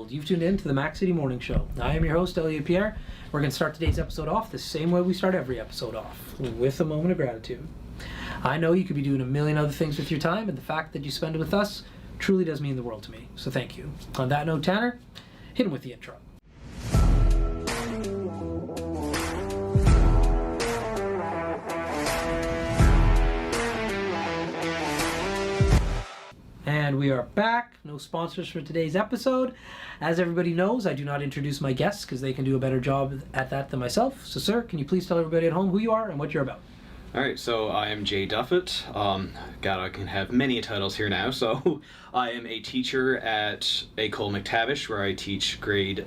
You've tuned in to the Mac City Morning Show. I am your host, Elliot Pierre. We're going to start today's episode off the same way we start every episode off, with a moment of gratitude. I know you could be doing a million other things with your time, and the fact that you spend it with us truly does mean the world to me. So thank you. On that note, Tanner, hit him with the intro. And we are back. No sponsors for today's episode. As everybody knows, I do not introduce my guests because they can do a better job at that than myself. So, sir, can you please tell everybody at home who you are and what you're about? All right, so I am Jay Duffett. God, I can have many titles here now. So I am a teacher at École McTavish, where I teach grade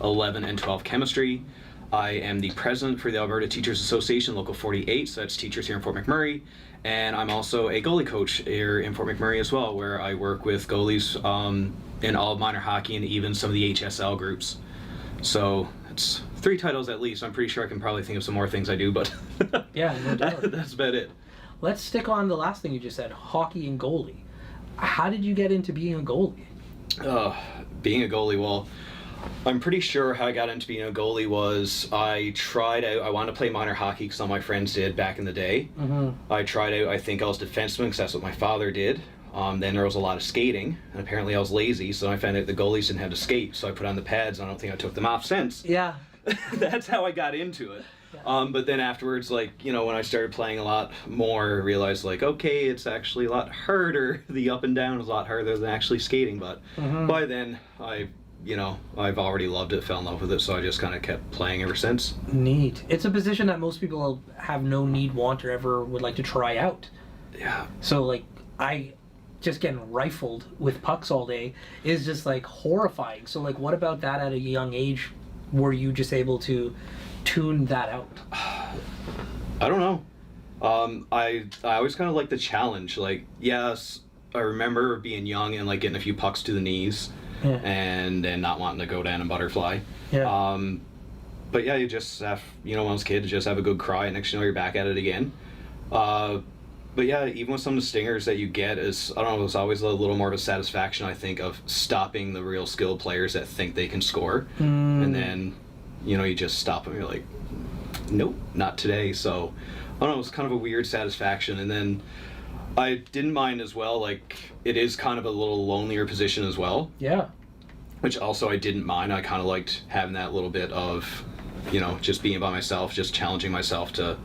11 and 12 chemistry. I am the president for the Alberta Teachers Association, Local 48, so that's teachers here in Fort McMurray. And I'm also a goalie coach here in Fort McMurray as well, where I work with goalies in all minor hockey and even some of the HSL groups. So it's 3 titles at least. I'm pretty sure I can probably think of some more things I do, but yeah, no doubt. That's about it. Let's stick on the last thing you just said, hockey and goalie. How did you get into being a goalie? Being a goalie, well, I'm pretty sure how I got into being a goalie was I wanted to play minor hockey because all my friends did back in the day. Mm-hmm. I tried out, I think I was defenseman because that's what my father did. Then there was a lot of skating, and apparently I was lazy, so I found out the goalies didn't have to skate, so I put on the pads, and I don't think I took them off since. Yeah. That's how I got into it. Yeah. But then afterwards, when I started playing a lot more, I realized, okay, it's actually a lot harder. The up and down is a lot harder than actually skating, but by then, I've already loved it, fell in love with it, so I just kind of kept playing ever since. Neat. It's a position that most people have no need, want, or ever would like to try out. Yeah. So, I just getting rifled with pucks all day is just, horrifying. So, what about that at a young age? Were you just able to tune that out? I don't know. I always kind of like the challenge. Yes, I remember being young and, getting a few pucks to the knees. Yeah. And then not wanting to go down and butterfly. Yeah. But yeah, you just have, when I was a kid, just have a good cry, and next thing you know, you're back at it again. But yeah, even with some of the stingers that you get, it's always a little more of a satisfaction, I think, of stopping the real skilled players that think they can score. And then, you just stop them. You're like, nope, not today. So, I don't know, it's kind of a weird satisfaction. And then I didn't mind as well, it is kind of a little lonelier position as well. Yeah. Which also I didn't mind. I kind of liked having that little bit of, just being by myself, just challenging myself to,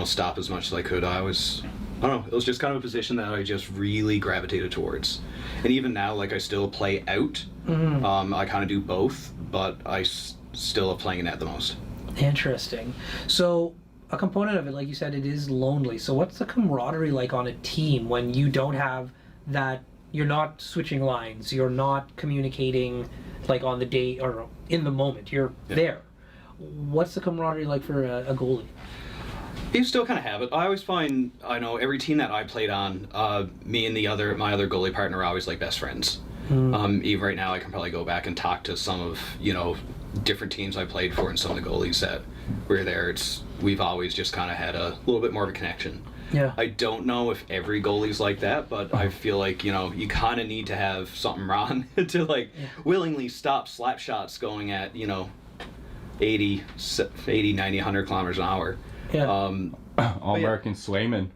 stop as much as I could. I don't know, it was just kind of a position that I just really gravitated towards. And even now, I still play out. Mm-hmm. I kind of do both, but I still am playing net the most. Interesting. So, a component of it, like you said, it is lonely. So what's the camaraderie like on a team when you don't have that, you're not switching lines, you're not communicating on the day or in the moment, you're there. What's the camaraderie like for a goalie? You still kind of have it. I always find, every team that I played on, me and my other goalie partner are always best friends. Even right now, I can probably go back and talk to some of, different teams I played for and some of the goalies that were there. We've always just kind of had a little bit more of a connection. Yeah. I don't know if every goalie's like that, but I feel like, you kind of need to have something wrong to willingly stop slap shots going at, 80, 90, 100 kilometers an hour. Yeah. All-American Swayman.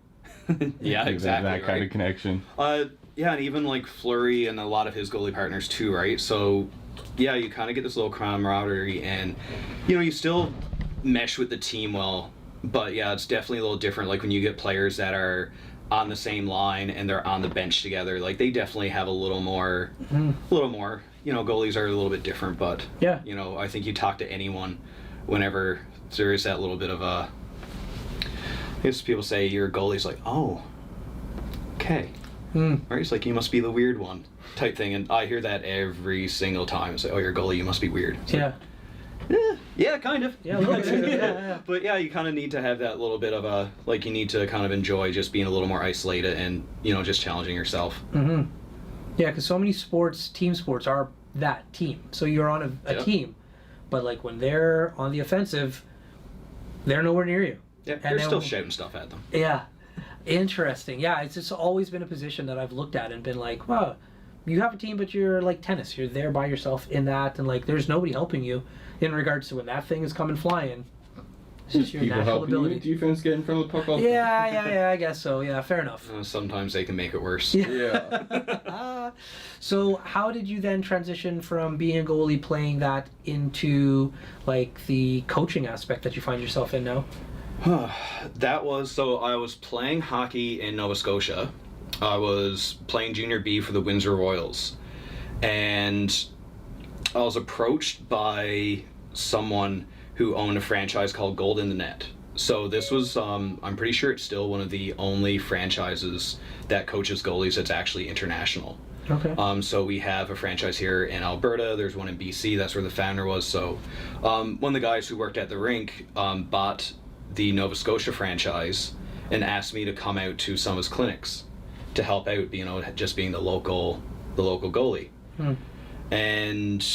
Yeah, exactly. That kind of connection. Yeah, and even Fleury and a lot of his goalie partners too, right? So, yeah, you kind of get this little camaraderie, and you still mesh with the team well. But yeah, it's definitely a little different. When you get players that are on the same line and they're on the bench together, they definitely have a little more. Goalies are a little bit different, but yeah, I think you talk to anyone whenever there is that little bit of a. I guess people say you're a goalie's oh, okay. Right? It's you must be the weird one type thing, and I hear that every single time. It's oh, you're a goalie, you must be weird. It's yeah, kind of. Yeah, a little bit. Yeah. But yeah, you kind of need to have that little bit of a, you need to kind of enjoy just being a little more isolated and, just challenging yourself. Mm-hmm. Yeah, because so many team sports are that team. So you're on a team, but when they're on the offensive, they're nowhere near you. Yeah, you're still shouting stuff at them. Yeah. Interesting. Yeah, it's just always been a position that I've looked at and been like, wow, you have a team, but you're like tennis. You're there by yourself in that, and like there's nobody helping you in regards to when that thing is coming flying. It's just your People natural helping ability. you? Defense get in front of the puck all the Yeah, I guess so. Yeah, fair enough. Sometimes they can make it worse. Yeah. So how did you then transition from being a goalie playing that into like the coaching aspect that you find yourself in now? So I was playing hockey in Nova Scotia. I was playing junior B for the Windsor Royals, and I was approached by someone who owned a franchise called Gold in the Net. So this was, I'm pretty sure it's still one of the only franchises that coaches goalies that's actually international. Okay. So we have a franchise here in Alberta. There's one in BC. That's where the founder was. So one of the guys who worked at the rink bought the Nova Scotia franchise and asked me to come out to some of his clinics to help out, just being the local goalie. And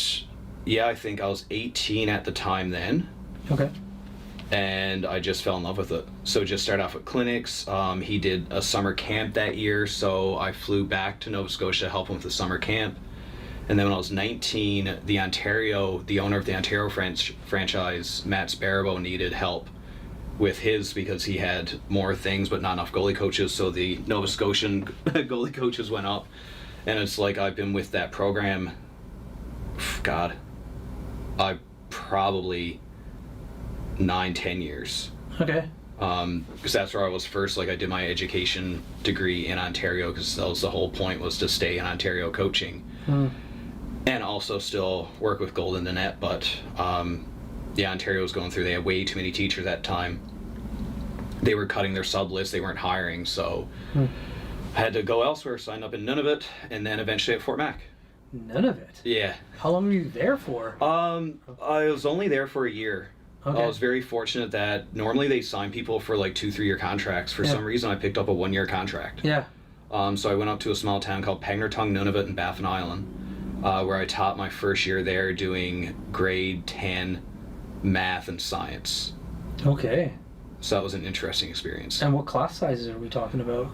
yeah, I think I was 18 at the time then. Okay. And I just fell in love with it. So just started off at clinics. He did a summer camp that year, so I flew back to Nova Scotia to help him with the summer camp. And then when I was 19, the owner of the Ontario franchise, Matt Sparabo, needed help with his because he had more things but not enough goalie coaches. So the Nova Scotian goalie coaches went up. And it's like I've been with that program, God, I probably 9-10 years. Okay. Because that's where I was first. Like I did my education degree in Ontario because that was the whole point, was to stay in Ontario coaching and also still work with Gold in the Net. But Ontario was going through, they had way too many teachers at that time. They were cutting their sub list, they weren't hiring, so I had to go elsewhere, signed up in Nunavut, and then eventually at Fort Mac. Nunavut? Yeah. How long were you there for? I was only there for a year. Okay. I was very fortunate that normally they sign people for like 2-3 year contracts. For some reason I picked up a 1-year contract. Yeah. So I went up to a small town called Pegnertung, Nunavut, in Baffin Island, where I taught my first year there doing grade 10 math and science. Okay. So that was an interesting experience. And what class sizes are we talking about?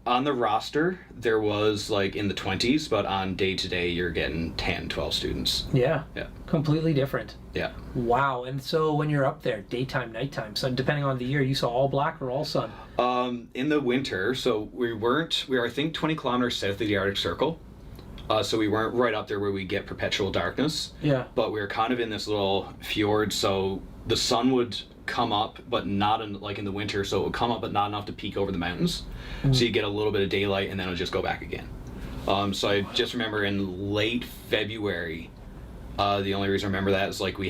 On the roster, there was like in the 20s, but on day-to-day, you're getting 10, 12 students. Yeah. Yeah. Completely different. Yeah. Wow. And so when you're up there, daytime, nighttime, so depending on the year, you saw all black or all sun? In the winter, so we were, I think, 20 kilometers south of the Arctic Circle. So we weren't right up there where we get perpetual darkness. Yeah. But we were kind of in this little fjord, so the sun would come up, but not in the winter, so it would come up but not enough to peek over the mountains. So you get a little bit of daylight and then it'll just go back again. So I just remember in late February, the only reason I remember that is like we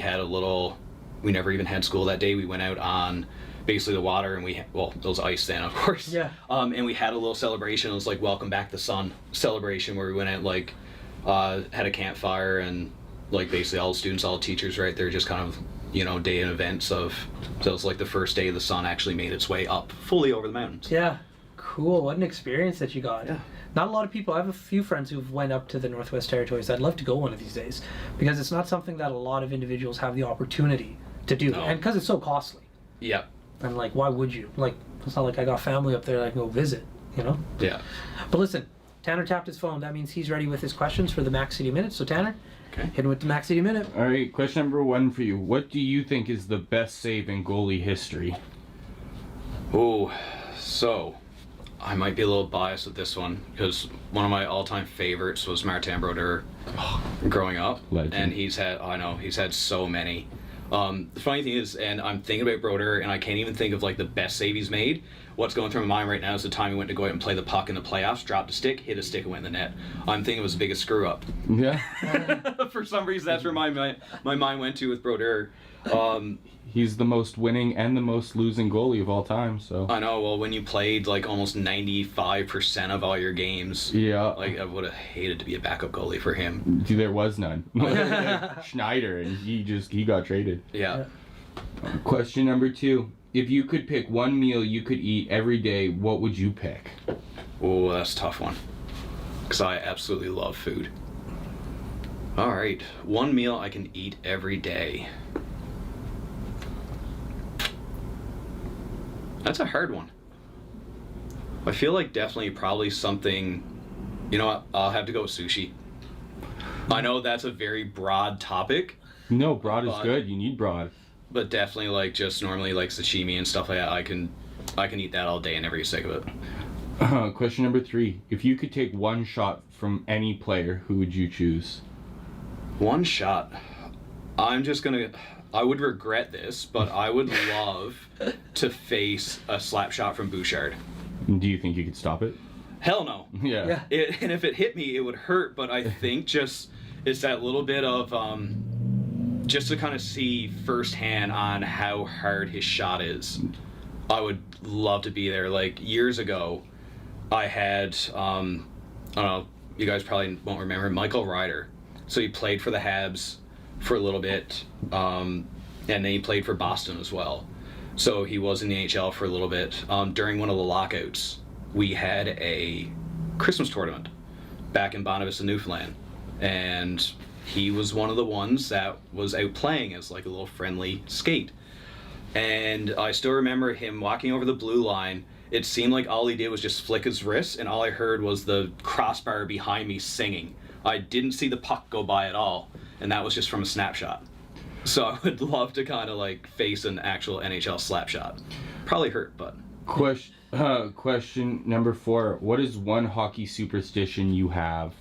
never even had school that day. We went out on basically the water, and it was ice then, of course. Yeah. And we had a little celebration. It was like Welcome Back the Sun celebration, where we went out, had a campfire, and like basically all the students, all the teachers right there, just kind of, day and events so it was like the first day the sun actually made its way up fully over the mountains. Yeah. Cool. What an experience that you got. Yeah. Not a lot of people. I have a few friends who've went up to the Northwest Territories. I'd love to go one of these days, because it's not something that a lot of individuals have the opportunity to do. No. And because it's so costly. Yeah. And like, why would you? Like, it's not like I got family up there that I can go visit, Yeah. But listen, Tanner tapped his phone. That means he's ready with his questions for the Max City Minute. So Tanner, hit him with the Max City Minute. All right, question number 1 for you. What do you think is the best save in goalie history? Oh, so I might be a little biased with this one, because one of my all-time favorites was Martin Brodeur growing up. Legend. And he's had so many. The funny thing is, and I'm thinking about Brodeur, and I can't even think of like the best save he's made. What's going through my mind right now is the time he went to go out and play the puck in the playoffs, dropped a stick, hit a stick, and went in the net. I'm thinking it was the biggest screw up. Yeah. For some reason, that's where my mind went to with Brodeur. He's the most winning and the most losing goalie of all time. So I know. Well, when you played like almost 95% of all your games, like I would have hated to be a backup goalie for him. There was none. Schneider, and he got traded. Yeah. Question number 2. If you could pick one meal you could eat every day, what would you pick? Oh, that's a tough one, because I absolutely love food. All right, one meal I can eat every day. That's a hard one. I feel like definitely probably something, you know what, I'll have to go with sushi. I know that's a very broad topic. No, broad is good. You need broad. But definitely like just normally like sashimi and stuff like that, I can eat that all day and never get sick of it. Question number 3. If you could take one shot from any player, who would you choose? One shot. I would regret this, but I would love to face a slap shot from Bouchard. Do you think you could stop it? Hell no. Yeah. And if it hit me, it would hurt, but I think just it's that little bit of just to kind of see firsthand on how hard his shot is. I would love to be there. Like years ago, I had I don't know, you guys probably won't remember Michael Ryder. So he played for the Habs for a little bit, and then he played for Boston as well. So he was in the NHL for a little bit. During one of the lockouts, we had a Christmas tournament back in Bonavista, Newfoundland, and he was one of the ones that was out playing as like a little friendly skate. And I still remember him walking over the blue line. It seemed like all he did was just flick his wrist, and all I heard was the crossbar behind me singing. I didn't see the puck go by at all, and that was just from a snapshot. So I would love to kind of like face an actual NHL slap shot. Probably hurt, but... Question number 4. What is one hockey superstition you have?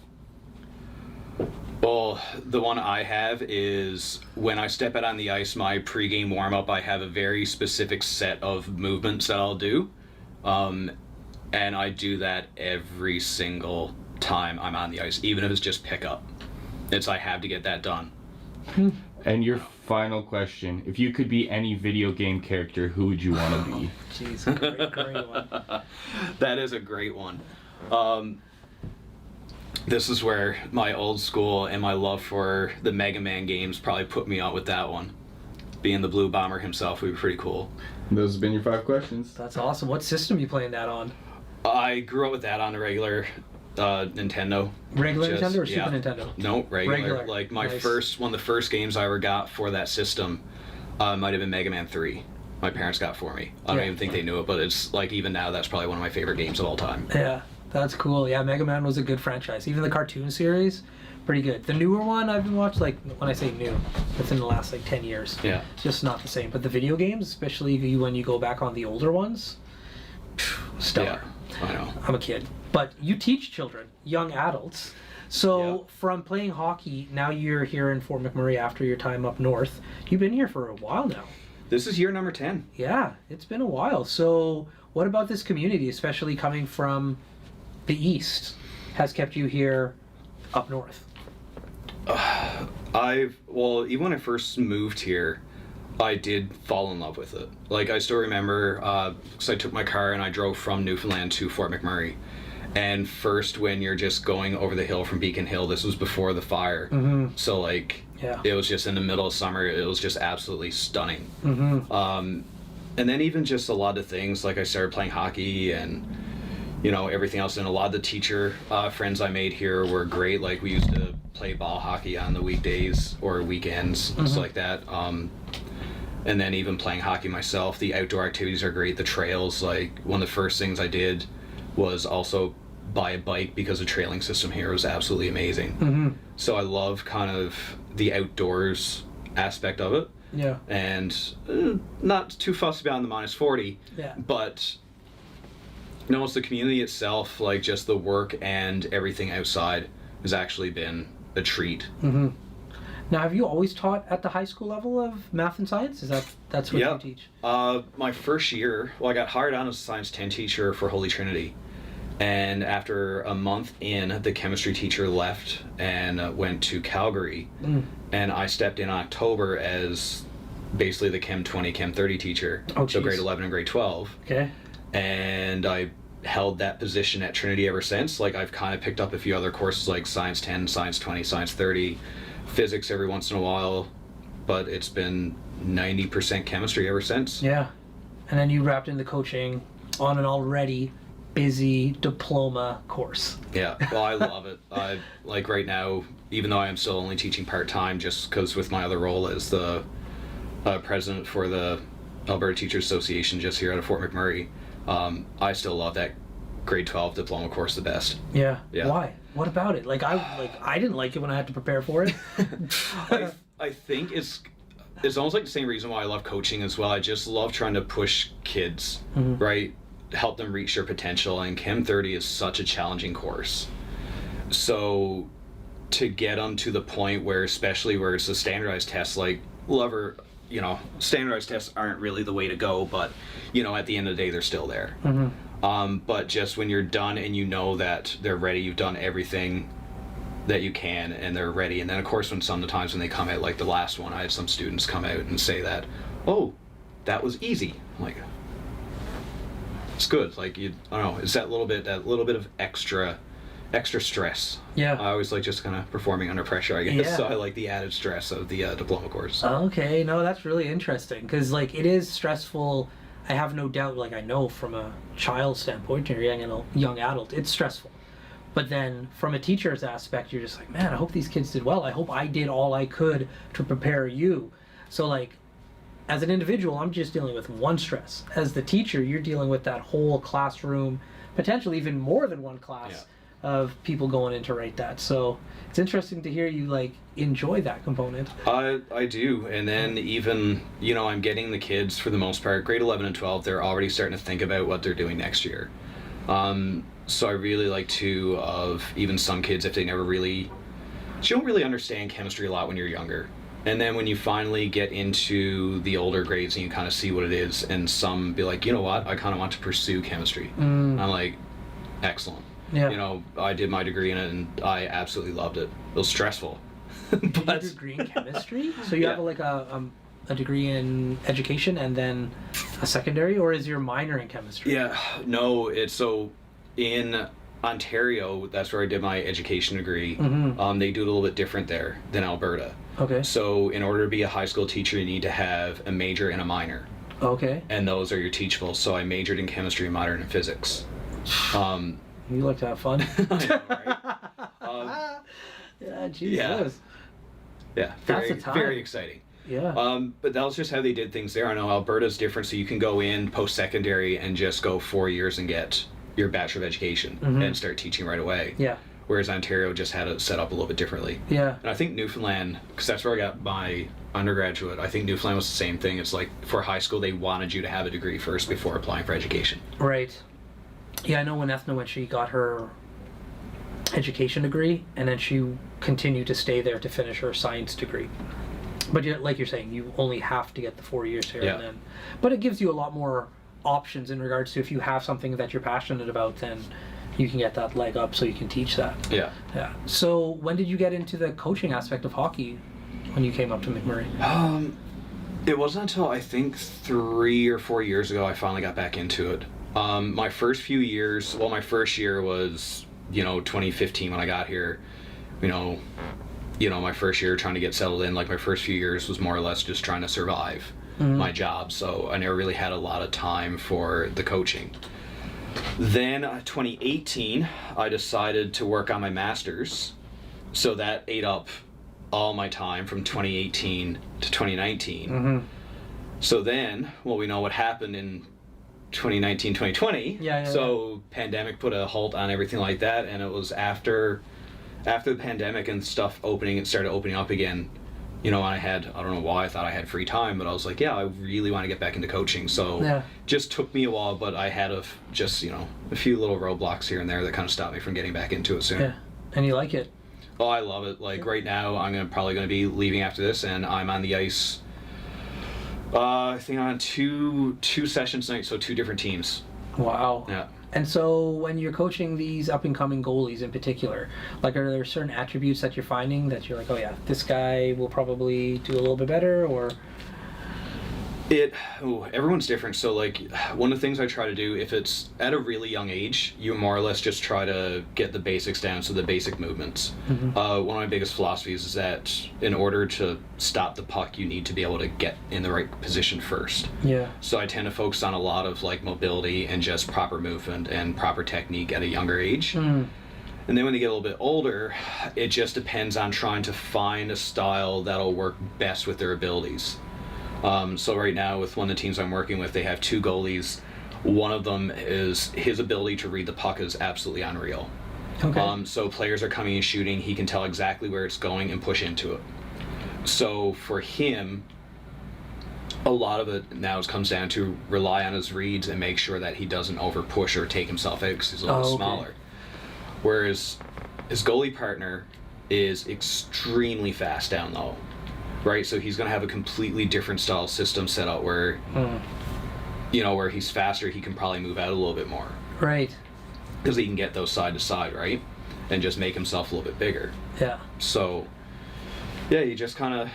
Well, the one I have is when I step out on the ice, my pregame warm-up, I have a very specific set of movements that I'll do. And I do that every single time I'm on the ice, even if it's just pickup. I have to get that done. And your final question, if you could be any video game character, who would you want to be? Jeez, great one. That is a great one. This is where my old school and my love for the Mega Man games probably put me out with that one. Being the Blue Bomber himself would be pretty cool. Those have been your 5 questions. That's awesome. What system are you playing that on? I grew up with that on a regular Nintendo. Regular Nintendo or Super Nintendo? No, regular. Like my Nice. one of the first games I ever got for that system might have been Mega Man 3. My parents got for me. I don't even think they knew it, but it's like even now that's probably one of my favorite games of all time. Yeah, that's cool. Yeah, Mega Man was a good franchise. Even the cartoon series, pretty good. The newer one I've been watching, like when I say new, within the last like 10 years. Yeah. It's just not the same. But the video games, especially when you go back on the older ones, stellar. Yeah, I know. I'm a kid. But you teach children, young adults. So from playing hockey, now you're here in Fort McMurray after your time up north. You've been here for a while now. This is year number 10. Yeah, it's been a while. So what about this community, especially coming from the east, has kept you here up north? Even when I first moved here, I did fall in love with it. Like I still remember, because I took my car and I drove from Newfoundland to Fort McMurray. And first, when you're just going over the hill from Beacon Hill, this was before the fire. Mm-hmm. So like, it was just in the middle of summer. It was just absolutely stunning. Mm-hmm. And then even just a lot of things, like I started playing hockey and, you know, everything else. And a lot of the teacher friends I made here were great. Like we used to play ball hockey on the weekdays or weekends, stuff like that. And then even playing hockey myself, the outdoor activities are great. The trails, like one of the first things I did was also buy a bike because the trailing system here was absolutely amazing. Mm-hmm. So I love kind of the outdoors aspect of it. Yeah. And not too fussed about the minus 40. Yeah. But no, it's the community itself, like just the work and everything outside has actually been a treat. Mm-hmm. Now, have you always taught at the high school level of math and science? That's what you teach? My first year, I got hired on as a Science 10 teacher for Holy Trinity. And after a month in, the chemistry teacher left and went to Calgary. And I stepped in October as basically the Chem 20, Chem 30 teacher. So grade 11 and grade 12. Okay. And I held that position at Trinity ever since. Like I've kind of picked up a few other courses like Science 10, Science 20, Science 30, physics every once in a while, but it's been 90% chemistry ever since. Yeah. And then you wrapped into coaching on an already busy diploma course. Yeah, well, I love it. I like right now, even though I am still only teaching part-time, just because with my other role as the president for the Alberta Teachers Association just here out of Fort McMurray, I still love that grade 12 diploma course the best. Yeah. Yeah. Why? What about it? I didn't like it when I had to prepare for it. I think it's almost like the same reason why I love coaching as well. I just love trying to push kids, right? Help them reach their potential, and Chem 30 is such a challenging course. So to get them to the point where, especially where it's a standardized test, like standardized tests aren't really the way to go, but at the end of the day, they're still there. But just when you're done and you know that they're ready, you've done everything that you can and they're ready. And then of course sometimes when they come out, like the last one, I had some students come out and say that, oh, that was easy. I'm like, it's good. Like, I don't know, it's that little bit of extra stress. Yeah. I always like just kind of performing under pressure, I guess. Yeah. So I like the added stress of the diploma course. Okay, no, that's really interesting, because like it is stressful. I have no doubt, like I know from a child standpoint or young adult, it's stressful. But then from a teacher's aspect, you're just like, man, I hope these kids did well. I hope I did all I could to prepare you. So like, as an individual, I'm just dealing with one stress. As the teacher, you're dealing with that whole classroom, potentially even more than one class of people going in to write that. So it's interesting to hear you like enjoy that component. I do. And then even, I'm getting the kids, for the most part, grade 11 and 12, they're already starting to think about what they're doing next year. So I really like to, of even some kids, if they never really, you don't really understand chemistry a lot when you're younger. And then when you finally get into the older grades and you kind of see what it is, and some be like, you know what, I kind of want to pursue chemistry. I'm like, excellent. Yeah. I did my degree in it and I absolutely loved it. It was stressful. Did you do a degree in chemistry? So you have a degree in education and then a secondary, or is your minor in chemistry? Yeah, no, it's so in Ontario, that's where I did my education degree. They do it a little bit different there than Alberta. Okay. So in order to be a high school teacher, you need to have a major and a minor. Okay. And those are your teachables. So I majored in chemistry and minored in physics. You like to have fun. I know, right? Yeah, Jesus. Yeah, That's a time. very exciting. Yeah. But that was just how they did things there. I know Alberta's different, so you can go in post-secondary and just go 4 years and get your Bachelor of Education and start teaching right away. Yeah. Whereas Ontario just had it set up a little bit differently. Yeah. And I think Newfoundland, because that's where I got my undergraduate, I think Newfoundland was the same thing. It's like for high school, they wanted you to have a degree first before applying for education. Right. Yeah, I know when Ethna went, she got her education degree, and then she continued to stay there to finish her science degree. But like you're saying, you only have to get the 4 years here and then. But it gives you a lot more options in regards to if you have something that you're passionate about, then you can get that leg up so you can teach that. Yeah. Yeah. So when did you get into the coaching aspect of hockey when you came up to McMurray? It wasn't until I think 3 or 4 years ago I finally got back into it. My first few years, my first year was, 2015 when I got here. My first year trying to get settled in, like my first few years was more or less just trying to survive my job. So I never really had a lot of time for the coaching. Then 2018, I decided to work on my master's. So that ate up all my time from 2018 to 2019. So then, we know what happened in 2019, 2020. So pandemic put a halt on everything like that, and it was after the pandemic and stuff it started opening up again. I don't know why I thought I had free time, but I was like, I really want to get back into coaching. So just took me a while, but I had a few little roadblocks here and there that kind of stopped me from getting back into it soon. Yeah, and you like it? Oh, I love it. Like right now, I'm probably going to be leaving after this, and I'm on the ice. I think on two sessions tonight, so 2 different teams. Wow. Yeah. And so when you're coaching these up-and-coming goalies in particular, like are there certain attributes that you're finding that you're like, oh yeah, this guy will probably do a little bit better, or? Everyone's different. So like one of the things I try to do, if it's at a really young age, you more or less just try to get the basics down, so the basic movements. One of my biggest philosophies is that in order to stop the puck, you need to be able to get in the right position first. Yeah. So I tend to focus on a lot of like mobility and just proper movement and proper technique at a younger age. And then when they get a little bit older, it just depends on trying to find a style that'll work best with their abilities. So right now with one of the teams I'm working with, they have 2 goalies. One of them is his ability to read the puck is absolutely unreal. Okay. So players are coming and shooting, he can tell exactly where it's going and push into it. So for him, a lot of it now comes down to rely on his reads and make sure that he doesn't over push or take himself out because he's a little smaller. Whereas his goalie partner is extremely fast down low, right? So he's going to have a completely different style system set out where, where he's faster, he can probably move out a little bit more. Right. Because he can get those side to side, right? And just make himself a little bit bigger. Yeah. So, yeah, you just kind of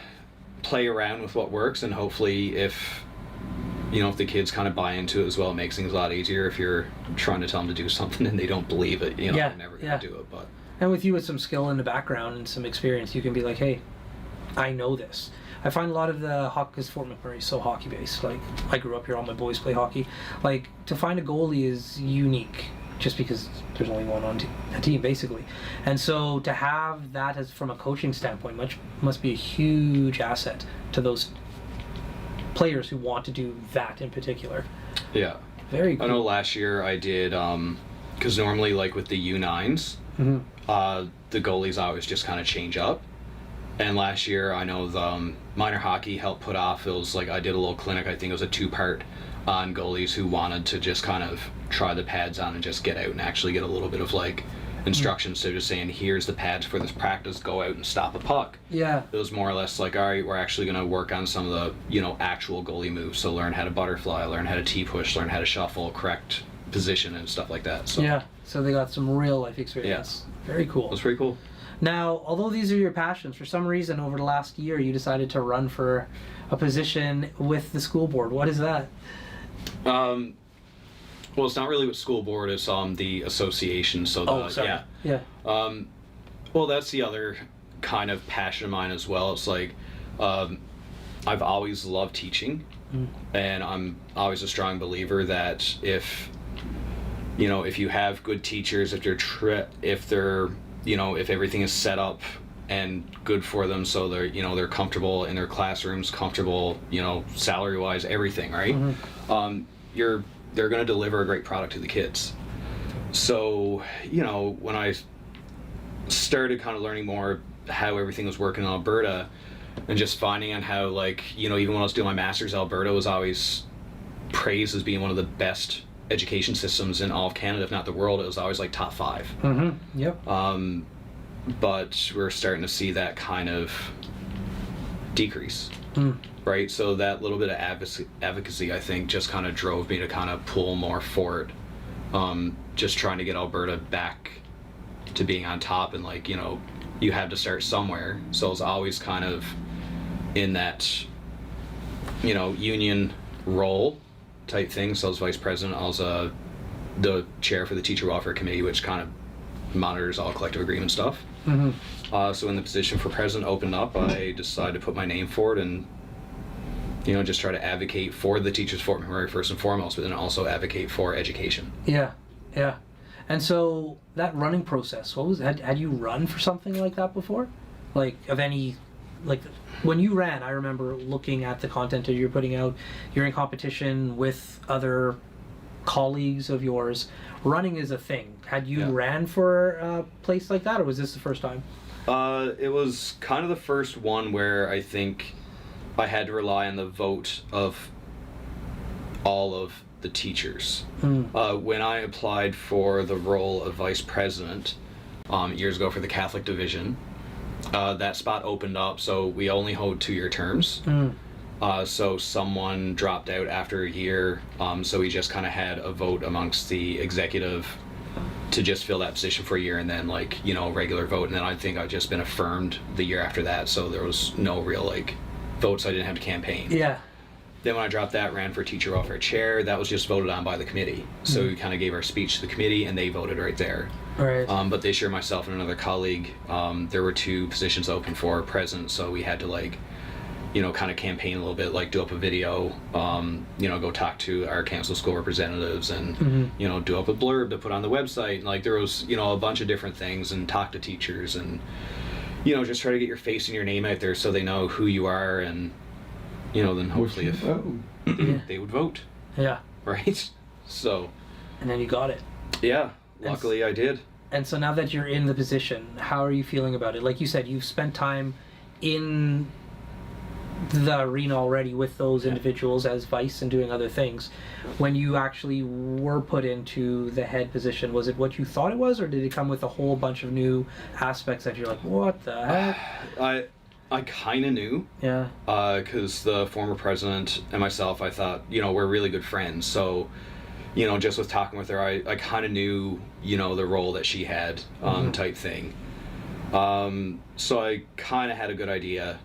play around with what works, and hopefully if the kids kind of buy into it as well, it makes things a lot easier. If you're trying to tell them to do something and they don't believe it, they're never going to do it. But and with you with some skill in the background and some experience, you can be like, hey, I know this. I find a lot of the hockey, because Fort McMurray is so hockey based. Like, I grew up here, all my boys play hockey. Like, to find a goalie is unique, just because there's only one on a team, basically. And so to have that as from a coaching standpoint must be a huge asset to those players who want to do that in particular. Yeah. Very cool. I know last year I did, because normally like with the U9s, the goalies always just kind of change up. And last year I know the minor hockey helped put off, it was like I did a little clinic, I think it was a 2-part on goalies who wanted to just kind of try the pads on and just get out and actually get a little bit of like instructions. So just saying, here's the pads for this practice, go out and stop a puck. Yeah. It was more or less like, all right, we're actually going to work on some of the, actual goalie moves. So learn how to butterfly, learn how to T-push, learn how to shuffle, correct position and stuff like that. So yeah. So they got some real life experience. Yeah. Very cool. That's pretty cool. Now, although these are your passions, for some reason over the last year you decided to run for a position with the school board. What is that? Well, it's not really with school board, it's the association. So Yeah. Well, that's the other kind of passion of mine as well. It's like I've always loved teaching, and I'm always a strong believer that if you have good teachers, if everything is set up and good for them, so they're comfortable in their classrooms, comfortable, salary wise, everything, right? They're going to deliver a great product to the kids. So when I started kind of learning more how everything was working in Alberta, and just finding out how, like, even when I was doing my master's, Alberta was always praised as being one of the best education systems in all of Canada, if not the world. It was always like top 5. Yep. But we're starting to see that kind of decrease, right? So that little bit of advocacy, I think, just kind of drove me to kind of pull more forward, just trying to get Alberta back to being on top. And like, you have to start somewhere. So I was always kind of in that, union role type thing. So I was vice president. I was the chair for the teacher welfare committee, which kind of monitors all collective agreement stuff. So when the position for president opened up, I decided to put my name forward and just try to advocate for the teachers of Fort McMurray first and foremost, but then also advocate for education. Yeah. And so that running process, what was had you run for something like that before? Like of any, like when you ran, I remember looking at the content that you're putting out. You're in competition with other colleagues of yours. Running is a thing. Had you ran for a place like that, or was this the first time? It was kind of the first one where I think I had to rely on the vote of all of the teachers. When I applied for the role of vice president years ago for the Catholic division, that spot opened up, so we only hold 2-year terms. So someone dropped out after a year, so we just kind of had a vote amongst the executive to just fill that position for a year, and then regular vote. And then I think I've just been affirmed the year after that, so there was no real votes. I didn't have to campaign. Yeah. Then when I dropped that, ran for teacher welfare chair. That was just voted on by the committee. So we kind of gave our speech to the committee, and they voted right there. Right. But this year, myself and another colleague, there were 2 positions open for president, so we had to kind of campaign a little bit, do up a video, go talk to our council school representatives and, do up a blurb to put on the website. And there was, a bunch of different things, and talk to teachers and, just try to get your face and your name out there so they know who you are, and, then hopefully if they would vote. Yeah. Right? So. And then you got it. Yeah, luckily I did. And so now that you're in the position, how are you feeling about it? Like you said, you've spent time in the arena already with those individuals as vice and doing other things. When you actually were put into the head position, was it what you thought it was, or did it come with a whole bunch of new aspects that you're like, what the heck? I kind of knew. Yeah. Because the former president and myself, I thought, we're really good friends. So, just with talking with her, I kind of knew, the role that she had, type thing. So I kind of had a good idea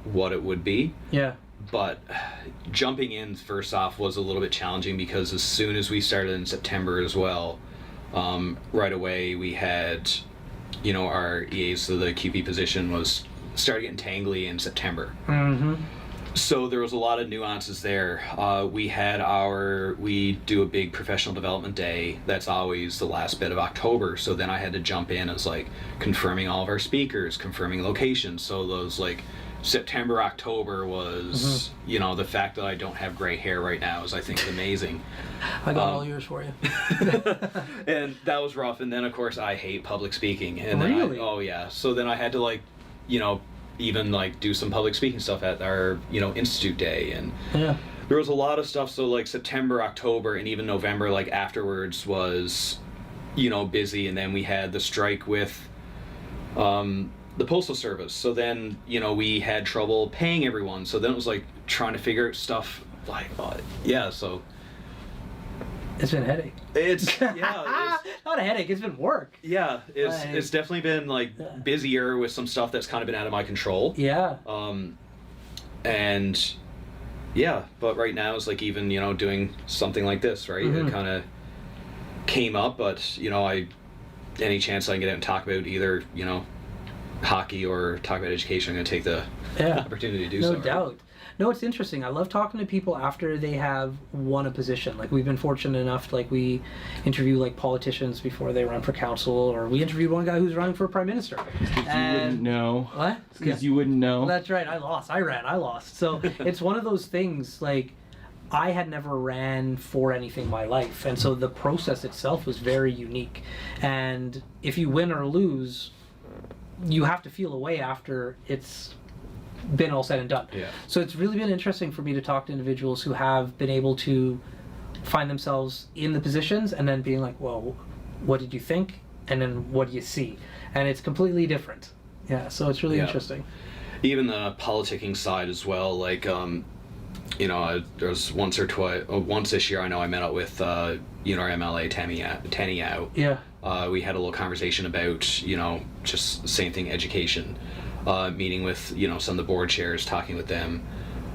what it would be. Yeah. But jumping in first off was a little bit challenging because as soon as we started in September as well, right away we had, our EAs, so the QP position started getting tangly in September. Mm-hmm. So there was a lot of nuances there. We do a big professional development day that's always the last bit of October. So then I had to jump in as like confirming all of our speakers, confirming locations. So those like September, October was, the fact that I don't have gray hair right now is I think amazing. I got all yours for you. And that was rough. And then of course I hate public speaking. And really? Oh yeah. So then I had to even like do some public speaking stuff at our institute day, and there was a lot of stuff. So like September, October, and even November like afterwards was busy, and then we had the strike with the postal service, so then we had trouble paying everyone, so then it was like trying to figure out stuff like so it's been a headache. It's not a headache, it's been work. It's definitely been like busier with some stuff that's kind of been out of my control. And but right now it's like even doing something like this, right? It kind of came up, but any chance I can get out and talk about either hockey or talk about education, I'm going to take the opportunity to do so. No doubt. Right? No, it's interesting. I love talking to people after they have won a position. Like we've been fortunate enough, like we interview like politicians before they run for council, or we interviewed one guy who's running for prime minister. You wouldn't know. What? Because you wouldn't know. That's right. I lost. I lost. So it's one of those things like I had never ran for anything in my life. And so the process itself was very unique. And if you win or lose, you have to feel a way after it's been all said and done. So it's really been interesting for me to talk to individuals who have been able to find themselves in the positions and then being like, well, what did you think? And then what do you see? And it's completely different. So it's really interesting. Even the politicking side as well, like there's once this year I know I met up with our MLA Tanny Yao. We had a little conversation about just the same thing, education, meeting with some of the board chairs, talking with them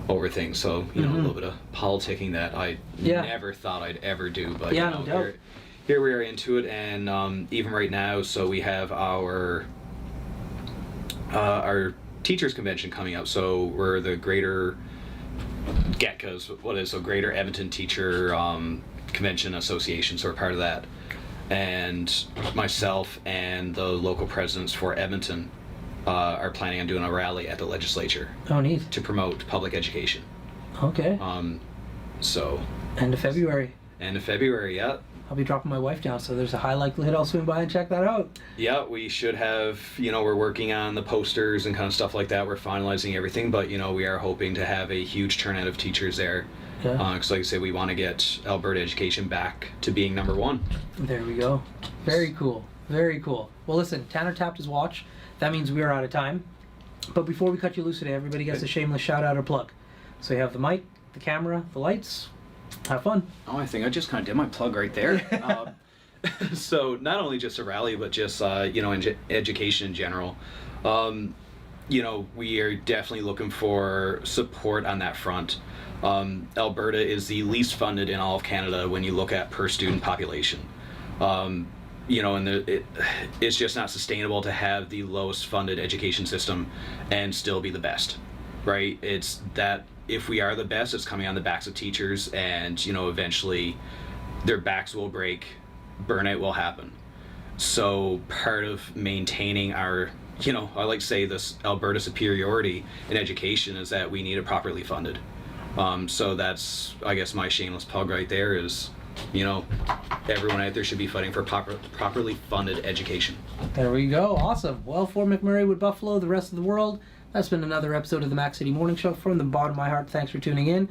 over things. So a little bit of politicking that I never thought I'd ever do, but no doubt. Here we are into it. And even right now, so we have our teachers convention coming up. So we're the Greater Greater Edmonton Teacher Convention Association, so we're part of that. And myself and the local presidents for Edmonton are planning on doing a rally at the legislature. Oh, neat. To promote public education. Okay. So. End of February. Yeah. I'll be dropping my wife down, so there's a high likelihood I'll swing by and check that out. Yeah, we should have, we're working on the posters and kind of stuff like that. We're finalizing everything, but, we are hoping to have a huge turnout of teachers there. Because like I say, we want to get Alberta education back to being number one. There we go. Very cool. Very cool. Well, listen, Tanner tapped his watch. That means we are out of time. But before we cut you loose today, everybody gets a shameless shout out or plug. So you have the mic, the camera, the lights. Have fun. Oh, I think I just kind of did my plug right there. So not only just a rally, but just in education in general. We are definitely looking for support on that front. Alberta is the least funded in all of Canada when you look at per student population. It's just not sustainable to have the lowest funded education system and still be the best, right? It's that if we are the best, it's coming on the backs of teachers, and eventually their backs will break, burnout will happen. So part of maintaining our, I like to say this Alberta superiority in education is that we need it properly funded. So that's, I guess, my shameless plug right there is you know, everyone out there should be fighting for properly funded education. There we go. Awesome. Well, Fort McMurray with Buffalo, the rest of the world. That's been another episode of the Mac City Morning Show. From the bottom of my heart, thanks for tuning in.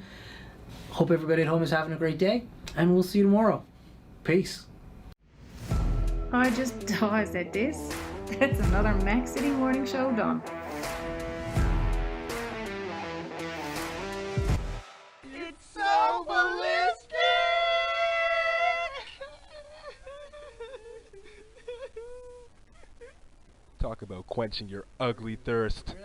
Hope everybody at home is having a great day, and we'll see you tomorrow. Peace. I said this. That's another Mac City Morning Show done. It's so ballistic! Talk about quenching your ugly thirst.